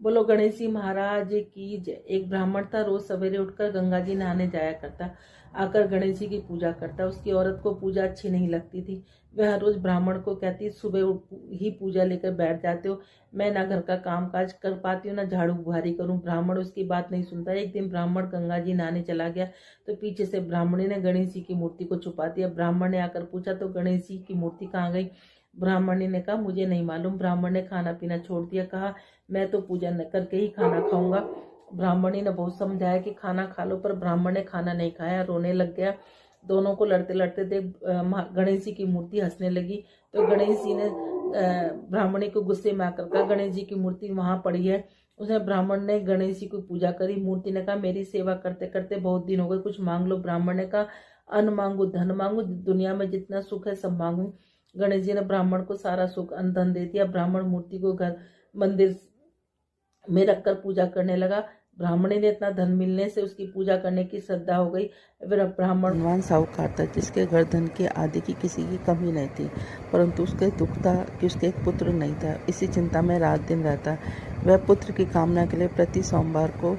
बोलो गणेश जी महाराज की जय। एक ब्राह्मण था, रोज सवेरे उठकर गंगा जी नहाने जाया करता। आकर गणेश जी की पूजा करता। उसकी औरत को पूजा अच्छी नहीं लगती थी। वह हर रोज ब्राह्मण को कहती, सुबह ही पूजा लेकर बैठ जाते हो, मैं ना घर का काम काज कर पाती हूँ ना झाड़ू बुहारी करूँ। ब्राह्मण उसकी बात नहीं सुनता। एक दिन ब्राह्मण गंगा जी नहाने चला गया तो पीछे से ब्राह्मणी ने गणेश जी की मूर्ति को छुपा दिया। ब्राह्मण ने आकर पूछा तो गणेश जी की मूर्ति कहाँ गई। ब्राह्मणी ने कहा, मुझे नहीं मालूम। ब्राह्मण ने खाना पीना छोड़ दिया। कहा, मैं तो पूजा न करके ही खाना खाऊंगा। ब्राह्मणी ने बहुत समझाया कि खाना खा लो, पर ब्राह्मण ने खाना नहीं खाया, रोने लग गया। दोनों को लड़ते लड़ते देख गणेश जी की मूर्ति हंसने लगी। तो गणेश जी ने ब्राह्मणी को गुस्से में आकर कहा, गणेश जी की मूर्ति वहां पड़ी है। उसने ब्राह्मण ने गणेश जी की पूजा करी। मूर्ति ने कहा, मेरी सेवा करते करते बहुत दिन हो गए, कुछ मांग लो। ब्राह्मण ने कहा, अन्न मांगू, धन मांगू, दुनिया में जितना सुख है सब मांगू। गणेश जी ने ब्राह्मण को सारा सुख अन्न धन दे दिया। ब्राह्मण मूर्ति को घर मंदिर में रखकर पूजा करने लगा। ब्राह्मणी ने इतना धन मिलने से उसकी पूजा करने की श्रद्धा हो गई। फिर ब्राह्मण धनवान साहूकार था जिसके घर धन की आदि की किसी की कमी नहीं थी, परंतु उसके दुख था कि उसके एक पुत्र नहीं था। इसी चिंता में रात दिन रहता। वह पुत्र की कामना के लिए प्रति सोमवार को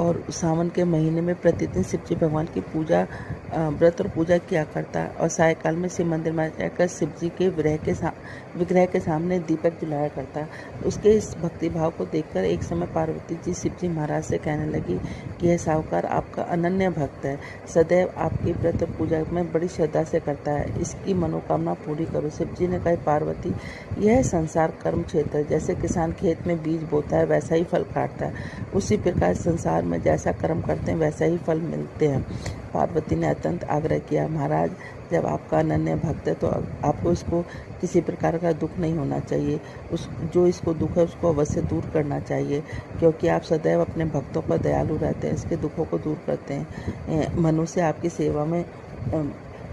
और सावन के महीने में प्रतिदिन शिवजी भगवान की पूजा व्रत और पूजा किया करता और सायकाल में शिव मंदिर में जाकर शिवजी के विग्रह के सामने दीपक जलाया करता। उसके इस भक्ति भाव को देखकर एक समय पार्वती जी शिवजी महाराज से कहने लगी कि यह साहूकार आपका अनन्य भक्त है, सदैव आपकी व्रत और पूजा में बड़ी श्रद्धा से करता है, इसकी मनोकामना पूरी करो। शिवजी ने कहा, पार्वती, यह संसार कर्म क्षेत्र है। जैसे किसान खेत में बीज बोता है वैसा ही फल काटता है, उसी प्रकार संसार में जैसा कर्म करते हैं वैसा ही फल मिलते हैं। पार्वती ने अत्यंत आग्रह किया, महाराज, जब आपका अनन्य भक्त है तो आपको इसको किसी प्रकार का दुख नहीं होना चाहिए। जो इसको दुख है उसको अवश्य दूर करना चाहिए, क्योंकि आप सदैव अपने भक्तों पर दयालु रहते हैं, इसके दुखों को दूर करते हैं। मनुष्य आपकी सेवा में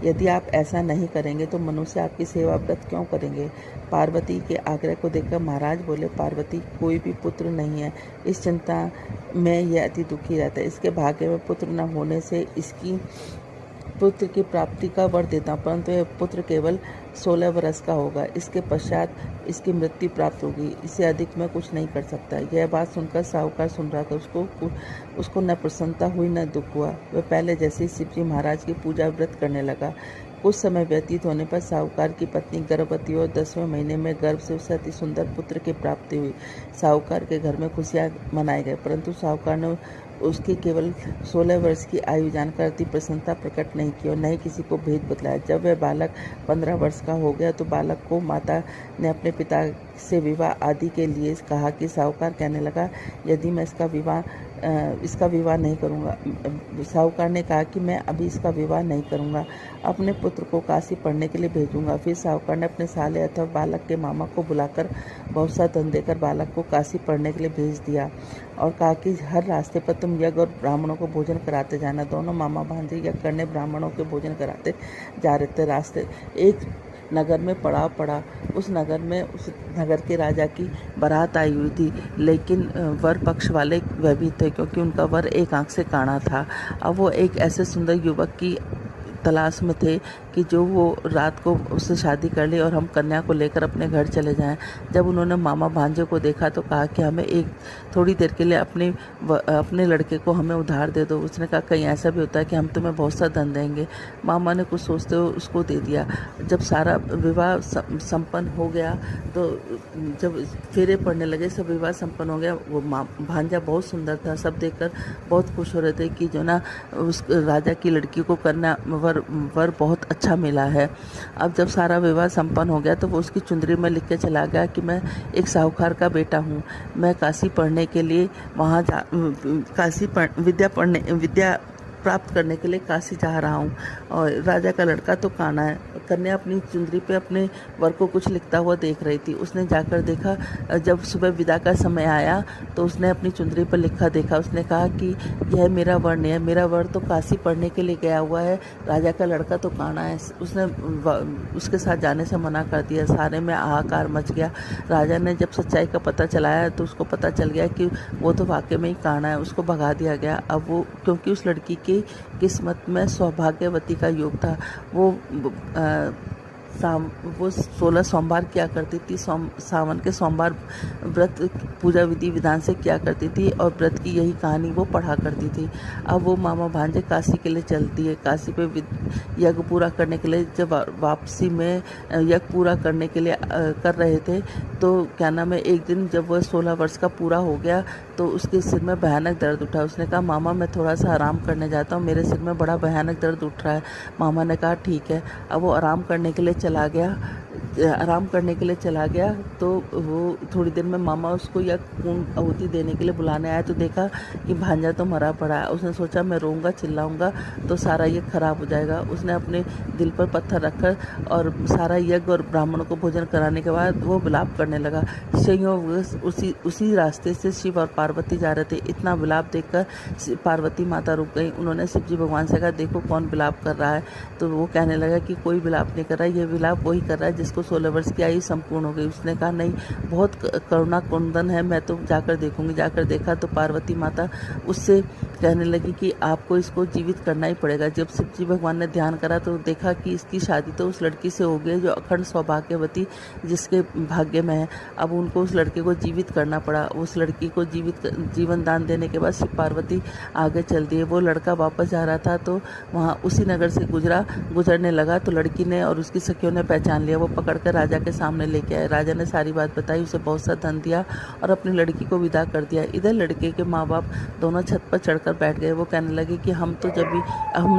यदि आप ऐसा नहीं करेंगे तो मनुष्य आपकी सेवा व्रत क्यों करेंगे। पार्वती के आग्रह को देखकर महाराज बोले, पार्वती, कोई भी पुत्र नहीं है, इस चिंता में यह अति दुखी रहता है। इसके भाग्य में पुत्र न होने से इसकी पुत्र की प्राप्ति का वर देता हूँ, परंतु यह पुत्र केवल 16 वर्ष का होगा। इसके पश्चात इसकी मृत्यु प्राप्त होगी, इससे अधिक मैं कुछ नहीं कर सकता। यह बात सुनकर साहूकार सुन रहा था। उसको न प्रसन्नता हुई न दुख हुआ। वह पहले जैसे ही शिवजी महाराज की पूजा व्रत करने लगा। कुछ समय व्यतीत होने पर साहूकार की पत्नी गर्भवती और 10वें महीने में गर्भ से उसे अति सुंदर पुत्र की प्राप्ति हुई। साहूकार के घर में खुशियाँ मनाए गए, परंतु साहूकार ने उसकी केवल 16 वर्ष की आयु जानकर अति प्रसन्नता प्रकट नहीं की और न ही किसी को भेद बतलाया। जब वह बालक 15 वर्ष का हो गया तो बालक को माता ने अपने पिता से विवाह आदि के लिए कहा कि साहूकार कहने लगा, यदि मैं इसका विवाह नहीं करूंगा। साहूकार ने कहा कि मैं अभी इसका विवाह नहीं करूंगा, अपने पुत्र को काशी पढ़ने के लिए भेजूंगा। फिर साहूकार ने अपने साले अथवा बालक के मामा को बुलाकर बहुत सा धन देकर बालक को काशी पढ़ने के लिए भेज दिया और कहा कि हर रास्ते पर तुम यज्ञ और ब्राह्मणों को भोजन कराते जाना। दोनों मामा भांजे यज्ञ करने ब्राह्मणों के भोजन कराते जा रहे थे। रास्ते एक नगर में पड़ाव पड़ा। उस नगर के राजा की बारात आई हुई थी, लेकिन वर पक्ष वाले वह भी थे, क्योंकि उनका वर एक आंख से काना था। अब वो एक ऐसे सुंदर युवक की तलाश में थे कि जो वो रात को उससे शादी कर ले और हम कन्या को लेकर अपने घर चले जाएं। जब उन्होंने मामा भांजे को देखा तो कहा कि हमें थोड़ी देर के लिए अपने लड़के को हमें उधार दे दो। उसने कहा, कहीं ऐसा भी होता है कि हम तुम्हें बहुत सा धन देंगे। मामा ने कुछ सोचते हुए उसको दे दिया। जब सारा विवाह संपन्न हो गया तो जब फेरे पड़ने लगे, सब विवाह संपन्न हो गया। वो भांजा बहुत सुंदर था, सब देखकर बहुत खुश हो रहे थे कि जो ना उस राजा की लड़की को करना वर बहुत अच्छा मिला है। अब जब सारा विवाह संपन्न हो गया तो वो उसकी चुंदरी में लिख के चला गया कि मैं एक साहूकार का बेटा हूँ, मैं काशी पढ़ने के लिए वहाँ विद्या प्राप्त करने के लिए काशी जा रहा हूँ। और राजा का लड़का तो काना है। कन्या अपनी चुंदरी पे अपने वर को कुछ लिखता हुआ देख रही थी। उसने जाकर देखा, जब सुबह विदा का समय आया तो उसने अपनी चुंदरी पर लिखा देखा। उसने कहा कि यह मेरा वर नहीं है, मेरा वर तो काशी पढ़ने के लिए गया हुआ है, राजा का लड़का तो काना है। उसने उसके साथ जाने से मना कर दिया। सारे में हाहाकार मच गया। राजा ने जब सच्चाई का पता चलाया तो उसको पता चल गया कि वो तो वाकई में ही काना है। उसको भगा दिया गया। अब वो, क्योंकि उस लड़की की किस्मत में सौभाग्यवती का योग था, वो वो 16 सोमवार किया करती थी। सावन के सोमवार व्रत पूजा विधि विधान से किया करती थी और व्रत की यही कहानी वो पढ़ा करती थी। अब वो मामा भांजे काशी के लिए चलती है। काशी पे यज्ञ पूरा करने के लिए जब वापसी में यज्ञ पूरा करने के लिए कर रहे थे तो क्या नाम है, एक दिन जब वह 16 वर्ष का पूरा हो गया तो उसके सिर में भयानक दर्द उठा। उसने कहा मामा मैं थोड़ा सा आराम करने जाता हूँ, मेरे सिर में बड़ा भयानक दर्द उठ रहा है। मामा ने कहा ठीक है। अब वो आराम करने के लिए चला गया तो वो थोड़ी देर में मामा उसको या खून आहुति देने के लिए बुलाने आया तो देखा कि भांजा तो मरा पड़ा है। उसने सोचा मैं रोऊंगा चिल्लाऊंगा तो सारा यज्ञ खराब हो जाएगा। उसने अपने दिल पर पत्थर रखकर और सारा यज्ञ और ब्राह्मणों को भोजन कराने के बाद वो विलाप करने लगा। संयोग उसी रास्ते से शिव और पार्वती जा रहे थे। इतना विलाप देखकर पार्वती माता रुक गई। उन्होंने शिव जी भगवान से कहा देखो कौन विलाप कर रहा है। तो वो कहने लगा कि कोई विलाप नहीं कर रहा है, ये विलाप वही कर रहा है जिसको 16 वर्ष की आयु संपूर्ण हो गई। उसने कहा नहीं, बहुत करुणा कुंदन है, मैं तो जाकर देखूंगी। जाकर देखा तो पार्वती माता उससे कहने लगी कि आपको इसको जीवित करना ही पड़ेगा। जब शिव जी भगवान ने ध्यान करा तो देखा कि इसकी शादी तो उस लड़की से हो गई जो अखंड सौभाग्यवती जिसके भाग्य में है। अब उनको उस लड़के को जीवित करना पड़ा। उस लड़की को जीवन दान देने के बाद शिव पार्वती आगे चल दिए। वो लड़का वापस जा रहा था तो वहाँ उसी नगर से गुजरने लगा तो लड़की ने और उसकी सखियों ने पहचान लिया। वो पकड़कर राजा के सामने लेके आए। राजा ने सारी बात बताई, उसे बहुत सा धन दिया और अपनी लड़की को विदा कर दिया। इधर लड़के के माँ बाप दोनों छत पर चढ़कर बैठ गए। वो कहने लगे कि हम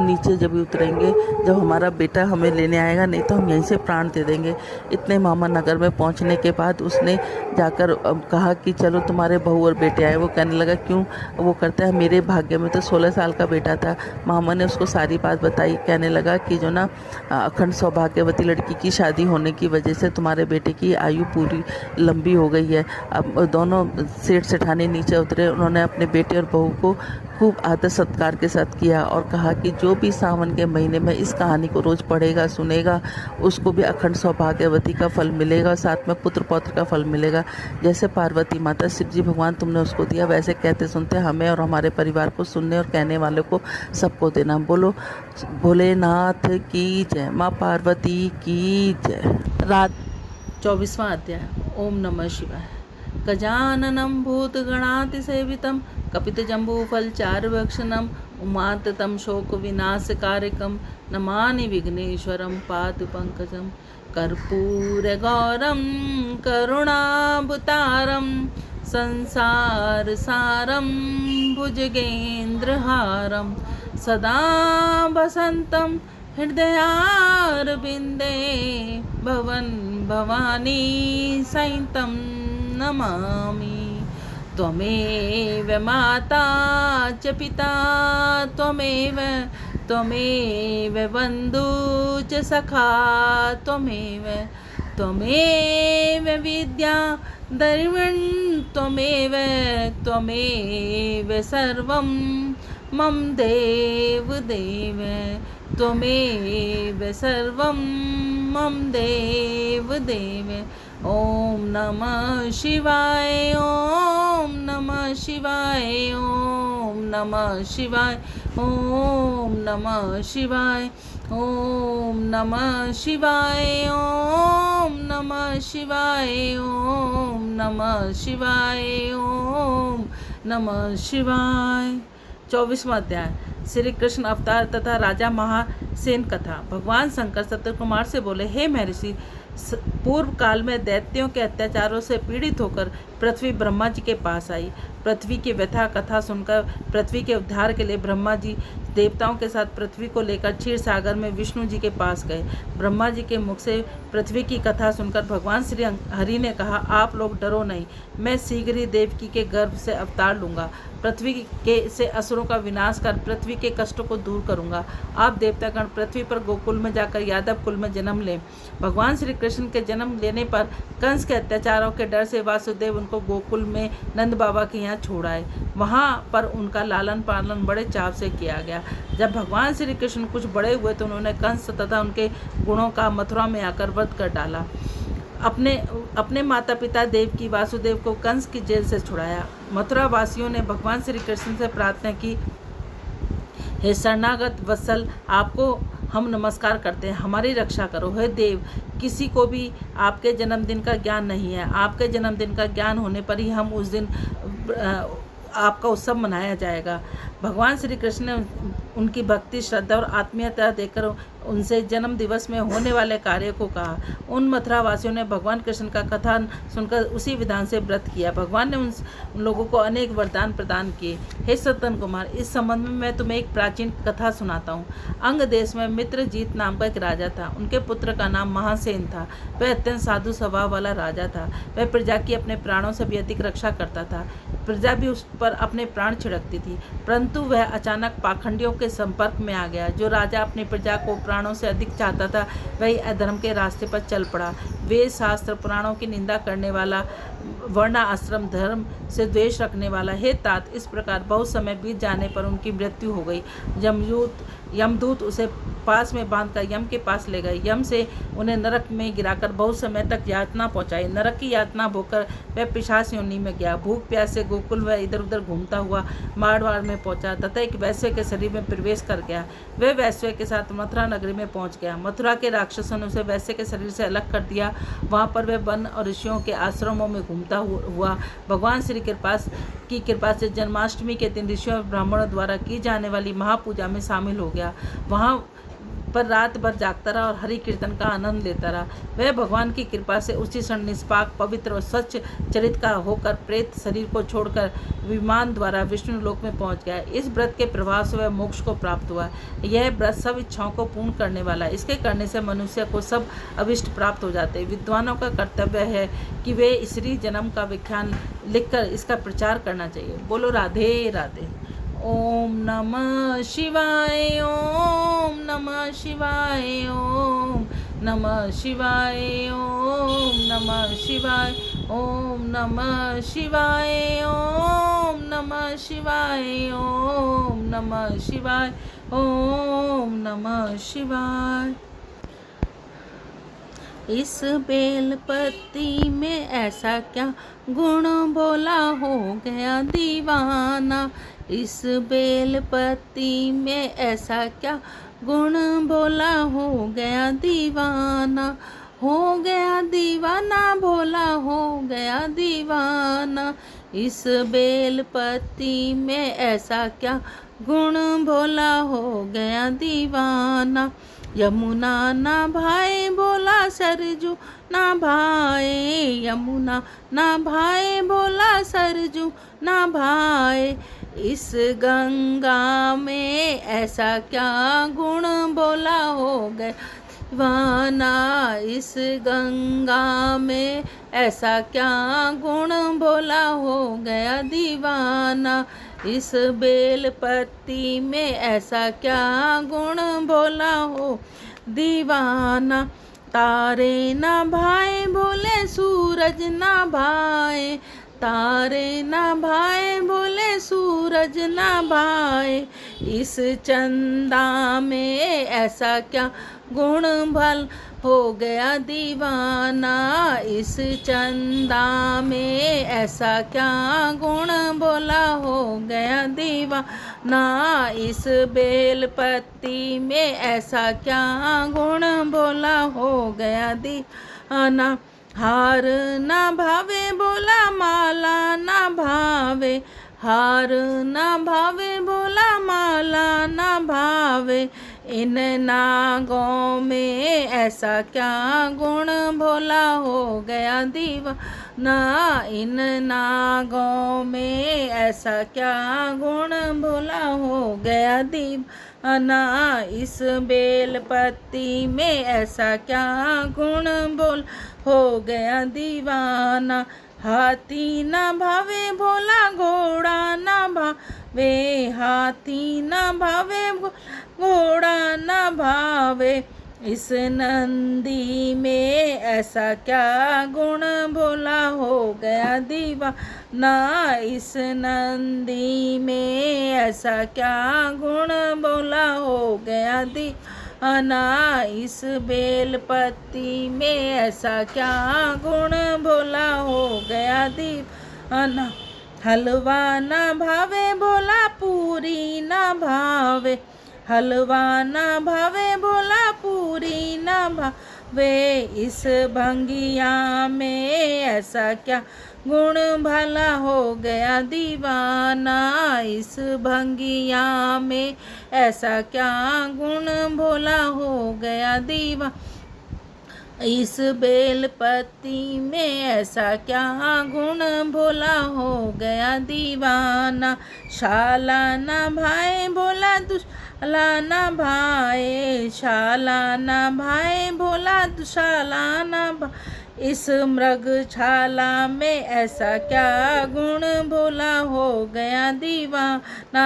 नीचे जब भी उतरेंगे जब हमारा बेटा हमें लेने आएगा, नहीं तो हम यहीं से प्राण दे देंगे। इतने मामा नगर में पहुंचने के बाद उसने जाकर कहा कि चलो तुम्हारे बहू और बेटे आए। वो कहने लगा क्यों? वो करता है मेरे भाग्य में तो 16 साल का बेटा था। मामा ने उसको सारी बात बताई। कहने लगा कि जो ना अखंड सौभाग्यवती लड़की की शादी होने की वजह से तुम्हारे बेटे की आयु पूरी लंबी हो गई है। अब दोनों सेठ सेठानी नीचे उतरे। उन्होंने अपने बेटे और बहू को खूब आदर सत्कार के साथ किया और कहा कि जो भी सावन के महीने में इस कहानी को रोज पढ़ेगा सुनेगा उसको भी अखंड सौभाग्यवती का फल मिलेगा, साथ में पुत्र पौत्र का फल मिलेगा। जैसे पार्वती माता शिव जी भगवान तुमने उसको दिया, वैसे कहते सुनते हमें और हमारे परिवार को सुनने और कहने वालों को सबको देना। बोलो भोलेनाथ की जय, माँ पार्वती की जय। रात 24वां अध्याय। ओम नमः शिवाय। गजाननं भूतगणातिसेवितं कपितजम्बूफलचारुभक्षणं उमाततं शोकविनाशकारकं नमामि विघ्नेश्वरं पातु पंकजं। कर्पूरगौरं करुणाभतारं संसारसारं भुजगेन्द्रहारं सदा वसन्तं हृदयारविन्दे भवानी सहितं नमामि। त्वमेव माता च पिता त्वमेव बन्धु च सखा त्वमेव विद्या दैवं त्वमेव सर्वं मम देव त्वमेव सर्वं मम देव। ओम नमः शिवाय, ओम नमः शिवाय, ओम नमः शिवाय, ओम नमः शिवाय, ओम नमः शिवाय, ओम नमः शिवाय, ओम नमः शिवाय, ओम नमः शिवाय। 24वां अध्याय। श्री कृष्ण अवतार तथा राजा महासेन कथा। भगवान शंकर सत्यकुमार से बोले, हे महर्षि, पूर्व काल में दैत्यों के अत्याचारों से पीड़ित होकर पृथ्वी ब्रह्मा जी के पास आई। पृथ्वी की व्यथा कथा सुनकर पृथ्वी के उद्धार के लिए ब्रह्मा जी देवताओं के साथ पृथ्वी को लेकर क्षीर सागर में विष्णु जी के पास गए। ब्रह्मा जी के मुख से पृथ्वी की कथा सुनकर भगवान श्री हरि ने कहा, आप लोग डरो नहीं, मैं शीघ्र ही देवकी के गर्भ से अवतार लूँगा। पृथ्वी से असुरों का विनाश कर पृथ्वी के कष्टों को दूर करूँगा। आप देवतागण पृथ्वी पर गोकुल में जाकर यादव कुल में जन्म लें। भगवान श्री कृष्ण के जन्म लेने पर कंस के अत्याचारों के डर से वासुदेव उनको गोकुल में नंद बाबा के यहाँ छोड़ आए। वहाँ पर उनका लालन पालन बड़े चाव से किया गया। जब भगवान श्री कृष्ण कुछ बड़े हुए तो उन्होंने कंस तथा उनके गुणों का मथुरा में आकर वध कर डाला। अपने माता पिता देवकी वासुदेव को कंस की जेल से छुड़ाया। मथुरा वासियों ने भगवान श्री कृष्ण से प्रार्थना की, हे शरणागत वत्सल, आपको हम नमस्कार करते हैं, हमारी रक्षा करो हे देव। किसी को भी आपके जन्मदिन का ज्ञान नहीं है, आपके जन्मदिन का ज्ञान होने पर ही हम उस दिन आपका उत्सव मनाया जाएगा। भगवान श्री कृष्ण ने उनकी भक्ति, श्रद्धा और आत्मीयता देखकर उनसे जन्म दिवस में होने वाले कार्य को कहा। उन मथुरा वासियों ने भगवान कृष्ण का कथा सुनकर उसी विधान से व्रत किया। भगवान ने उन लोगों को अनेक वरदान प्रदान किए। हे सत्तन कुमार, इस संबंध में मैं तुम्हें एक प्राचीन कथा सुनाता हूँ। अंग देश में मित्रजीत नाम का एक राजा था। उनके पुत्र का नाम महासेन था। वह अत्यंत साधु स्वभाव वाला राजा था। वह प्रजा की अपने प्राणों से भी अधिक रक्षा करता था। प्रजा भी उस पर अपने प्राण छिड़कती थी, परंतु वह अचानक पाखंडियों के संपर्क में आ गया। जो राजा अपनी प्रजा को प्राणों से अधिक चाहता था, वही अधर्म के रास्ते पर चल पड़ा। वेद शास्त्र पुराणों की निंदा करने वाला, वर्ण आश्रम धर्म से द्वेष रखने वाला। हे तात, इस प्रकार बहुत समय बीत जाने पर उनकी मृत्यु हो गई। यमदूत उसे पास में बांधकर यम के पास ले गए। यम से उन्हें नरक में गिराकर बहुत समय तक यातना पहुंचाई। नरक की यातना भोगकर वह पिशाच योनि में गया। भूख प्यास से गोकुल वह इधर उधर घूमता हुआ मारवाड़ में पहुंचा तथा एक वैश्य के शरीर में प्रवेश कर गया। वह वैश्य के साथ मथुरा नगरी में पहुंच गया। मथुरा के राक्षसों ने उसे वैश्य के शरीर से अलग कर दिया। वहां पर वह वन और ऋषियों के आश्रमों में घूमता हुआ भगवान श्री की कृपा से जन्माष्टमी के दिन ऋषियों और ब्राह्मणों द्वारा की जाने वाली महापूजा में शामिल हो गया। वहां पर रात भर जागता रहा और हरि कीर्तन का आनंद लेता रहा। वह भगवान की कृपा से उसी क्षण निष्पाक, पवित्र और स्वच्छ चरित का होकर प्रेत शरीर को छोड़कर विमान द्वारा विष्णु लोक में पहुंच गया। इस व्रत के प्रभाव से वह मोक्ष को प्राप्त हुआ। यह व्रत सब इच्छाओं को पूर्ण करने वाला है। इसके करने से मनुष्य को सब अभिष्ट प्राप्त हो जाते हैं। विद्वानों का कर्तव्य है कि वे श्री जन्म का व्याख्यान लिखकर इसका प्रचार करना चाहिए। बोलो राधे राधे। ओम नमः शिवाय, ओम नमः शिवाय, ओम नमः शिवाय, ओम नमः शिवाय, ओम नमः शिवाय, ओम नमः शिवाय, ओम नमः शिवाय, ओम नमः शिवाय। इस बेलपत्ती में ऐसा क्या गुण भोला हो गया दीवाना। इस बेलपत्ती में ऐसा क्या गुण भोला हो गया दीवाना। हो गया दीवाना, भोला हो गया दीवाना। इस बेलपत्ती में ऐसा क्या गुण भोला हो गया दीवाना। यमुना ना भाए भोला सरजू ना भाए। यमुना ना भाए भोला सरजू ना भाए। इस गंगा में ऐसा क्या गुण भोला हो गया दीवाना। इस गंगा में ऐसा क्या गुण भोला हो गया दीवाना। इस बेलपत्ती में ऐसा क्या गुण भोला हो दीवाना। तारे ना भाए भोले सूरज ना भाए। तारे ना भाए भोले सूरज ना भाए। इस चंदा में ऐसा क्या गुण भल हो गया दीवाना। इस चंदा में ऐसा क्या गुण भोला हो गया दीवाना। इस बेलपत्ती में ऐसा क्या गुण भोला हो गया दीवाना। हार ना भावे भोला माला ना भावे। हार ना भावे भोला माला ना भावे। इन नागों में ऐसा क्या गुण भोला हो गया दीवाना। इन नागों में ऐसा क्या गुण भोला हो गया दीवाना। इस बेलपत्ती में ऐसा क्या गुण भोला हो गया दीवाना। हाथी ना भावे भोला घोड़ा ना भावे। हाथी ना भावे घोड़ा ना भावे। इस नंदी में ऐसा क्या गुण भोला हो गया दीवाना। इस नंदी में ऐसा क्या गुण भोला हो गया दीवाना। इस बेलपत्ती में ऐसा क्या गुण भोला हो गया दीवाना। हलवा ना भावे भोला पूरी ना भावे। हलवा न भावे भोला पूरी न भावे, इस भंगिया में ऐसा क्या गुण भला हो गया दीवाना, इस भंगिया में ऐसा क्या गुण भोला हो गया दीवाना, इस बेलपत्ती में ऐसा क्या गुण भोला हो गया दीवाना। शाला न भाए भोला दुशाला न भाए, शाला न भाए भोला दुशाला न भाए, इस मृगशाला में ऐसा क्या गुण भोला हो गया दीवाना,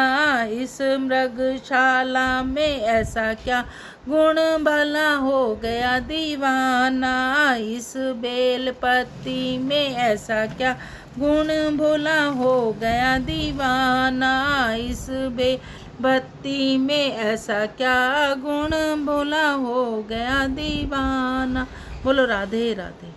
इस मृगशाला में ऐसा क्या गुण भला हो गया दीवाना, इस बेलपत्ती में ऐसा क्या गुण भोला हो गया दीवाना, इस बेलपत्ती में ऐसा क्या गुण भोला हो गया दीवाना। बोलो राधे राधे।